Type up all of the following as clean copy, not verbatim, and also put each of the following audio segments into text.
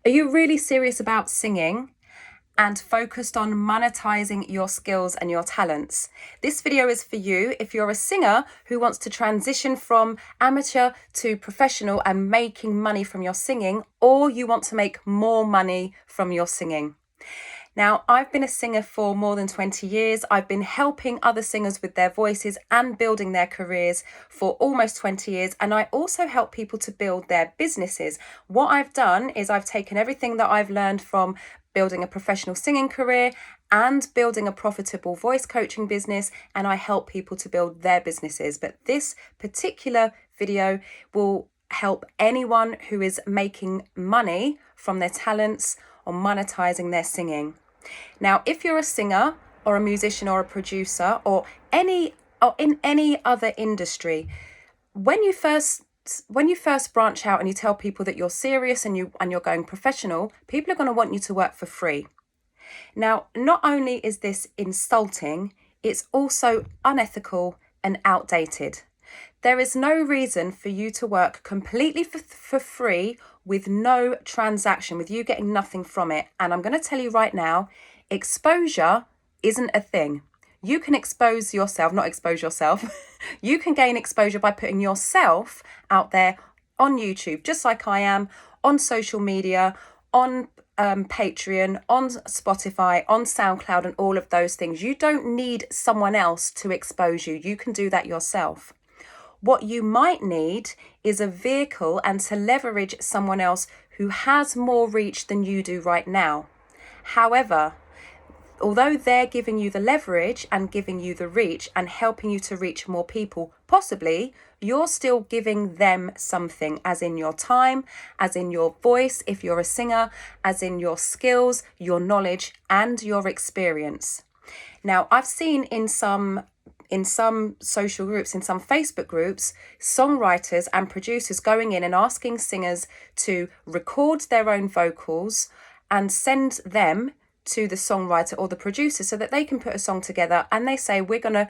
Are you really serious about singing and focused on monetizing your skills and your talents? This video is for you if you're a singer who wants to transition from amateur to professional and making money from your singing, or you want to make more money from your singing. Now, I've been a singer for more than 20 years. I've been helping other singers with their voices and building their careers for almost 20 years. And I also help people to build their businesses. What I've done is I've taken everything that I've learned from building a professional singing career and building a profitable voice coaching business, and I help people to build their businesses. But this particular video will help anyone who is making money from their talents or monetizing their singing. Now, if you're a singer or a musician or a producer or in any other industry, when you first branch out and you tell people that you're serious and you're going professional, people are going to want you to work for free. Now, not only is this insulting, it's also unethical and outdated. There is no reason for you to work completely for free with no transaction, with you getting nothing from it. And I'm going to tell you right now, exposure isn't a thing. You can expose yourself, not expose yourself. You can gain exposure by putting yourself out there on YouTube, just like I am, on social media, on Patreon, on Spotify, on SoundCloud, and all of those things. You don't need someone else to expose you. You can do that yourself. What you might need is a vehicle and to leverage someone else who has more reach than you do right now. However, although they're giving you the leverage and giving you the reach and helping you to reach more people, possibly you're still giving them something, as in your time, as in your voice, if you're a singer, as in your skills, your knowledge, and your experience. Now, I've seen in some social groups, in some Facebook groups, songwriters and producers going in and asking singers to record their own vocals and send them to the songwriter or the producer so that they can put a song together, and they say, we're gonna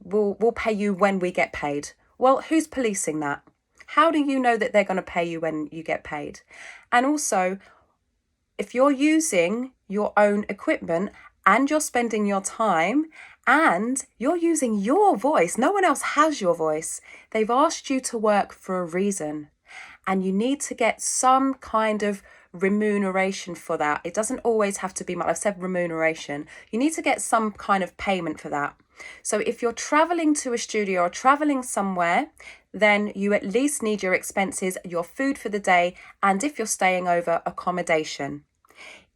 we'll pay you when we get paid. Well, who's policing that? How do you know that they're going to pay you when you get paid? And also, if you're using your own equipment and you're spending your time and you're using your voice, no one else has your voice. They've asked you to work for a reason, and you need to get some kind of remuneration for that. It doesn't always have to be money. I've said remuneration. You need to get some kind of payment for that. So if you're traveling to a studio or traveling somewhere, then you at least need your expenses, your food for the day, and if you're staying over, accommodation.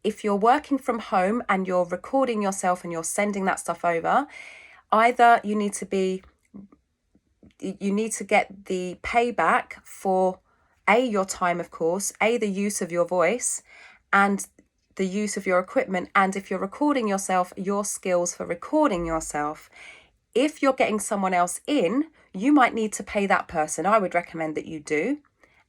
If you're working from home and you're recording yourself and you're sending that stuff over, either you need to get the payback for your time, of course, the use of your voice and the use of your equipment, and if you're recording yourself, your skills for recording yourself. If you're getting someone else in, you might need to pay that person. I would recommend that you do,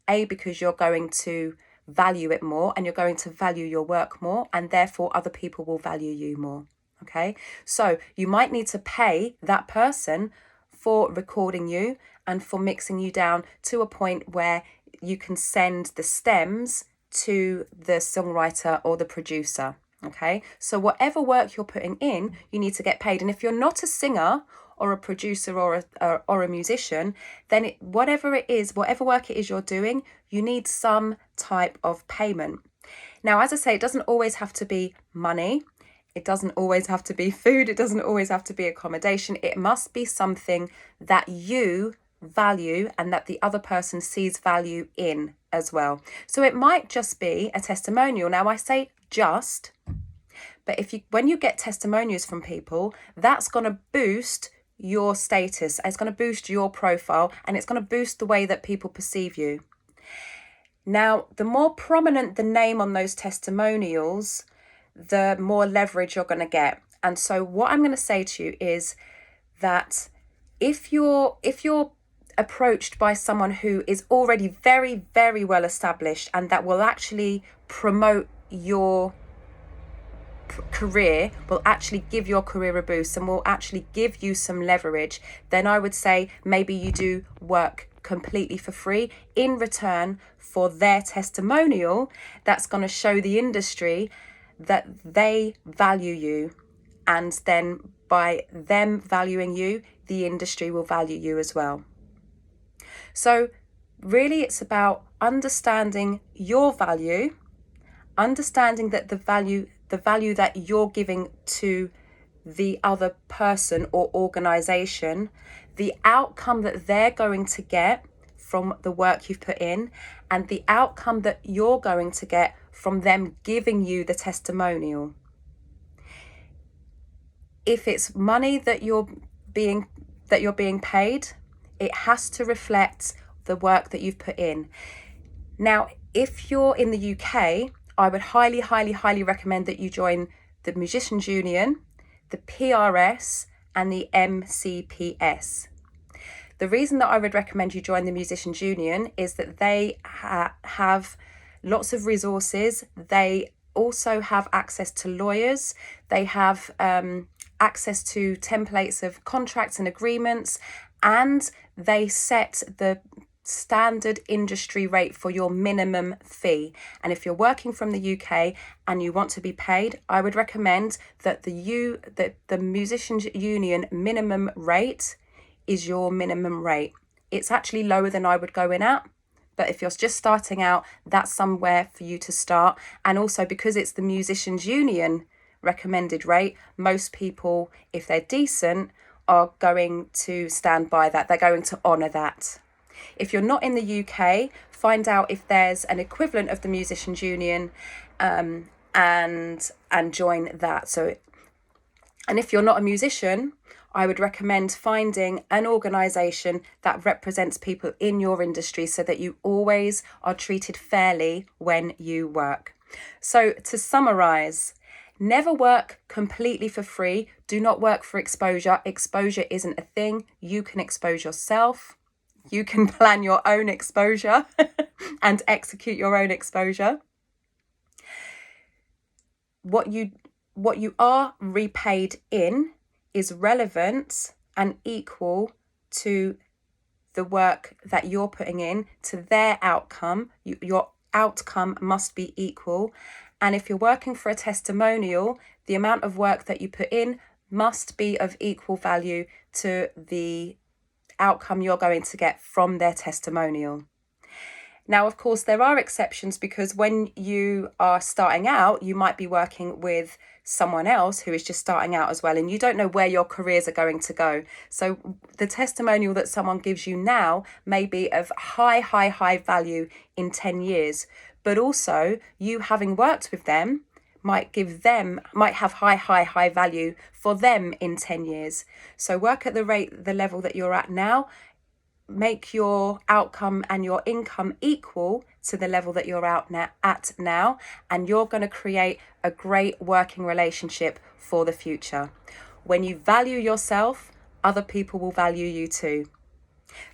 because you're going to value it more and you're going to value your work more, and therefore other people will value you more. Okay, so you might need to pay that person for recording you and for mixing you down to a point where you can send the stems to the songwriter or the producer. Okay, so whatever work you're putting in, you need to get paid. And if you're not a singer or a producer or a musician, then whatever work it is you're doing, you need some type of payment. Now, as I say, it doesn't always have to be money. It doesn't always have to be food. It doesn't always have to be accommodation. It must be something that you value and that the other person sees value in as well. So it might just be a testimonial. Now, I say just, but when you get testimonials from people, that's going to boost your status, it's going to boost your profile, and it's going to boost the way that people perceive you. Now, the more prominent the name on those testimonials, the more leverage you're going to get. And so what I'm going to say to you is that if you're approached by someone who is already very, very well established and that will actually promote your career, will actually give your career a boost and will actually give you some leverage, then I would say maybe you do work completely for free in return for their testimonial that's going to show the industry that they value you. And then by them valuing you, the industry will value you as well. So really it's about understanding your value, understanding that the value that you're giving to the other person or organization, the outcome that they're going to get from the work you've put in, and the outcome that you're going to get from them giving you the testimonial. If it's money that you're being paid, it has to reflect the work that you've put in. Now, if you're in the UK, I would highly, highly, highly recommend that you join the Musicians Union, the PRS, and the MCPS. The reason that I would recommend you join the Musicians Union is that they have lots of resources. They also have access to lawyers. They have access to templates of contracts and agreements, and they set the standard industry rate for your minimum fee. And if you're working from the UK and you want to be paid, I would recommend that the Musicians Union minimum rate is your minimum rate. It's actually lower than I would go in at, but if you're just starting out, that's somewhere for you to start. And also because it's the Musicians Union recommended rate, most people, if they're decent, are going to stand by that. They're going to honour that. If you're not in the UK, find out if there's an equivalent of the Musicians Union and join that. And if you're not a musician, I would recommend finding an organisation that represents people in your industry so that you always are treated fairly when you work. So to summarise, never work completely for free. Do not work for exposure. Exposure isn't a thing. You can expose yourself. You can plan your own exposure and execute your own exposure. What you are repaid in is relevant and equal to the work that you're putting in, to their outcome. Your outcome must be equal. And if you're working for a testimonial, the amount of work that you put in must be of equal value to the outcome you're going to get from their testimonial. Now, of course, there are exceptions, because when you are starting out, you might be working with someone else who is just starting out as well, and you don't know where your careers are going to go. So the testimonial that someone gives you now may be of high value in 10 years, but also you having worked with them might have high value for them in 10 years. So work at the level that you're at now. Make your outcome and your income equal to the level that you're at now, and you're going to create a great working relationship for the future. When you value yourself, other people will value you too.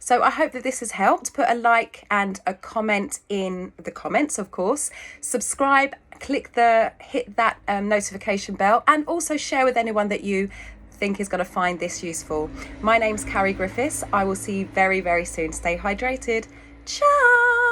So I hope that this has helped. Put a like and a comment in the comments, of course. Subscribe, hit that notification bell, and also share with anyone that you think is going to find this useful. My name's Carrie Griffiths. I will see you very, very soon. Stay hydrated. Ciao.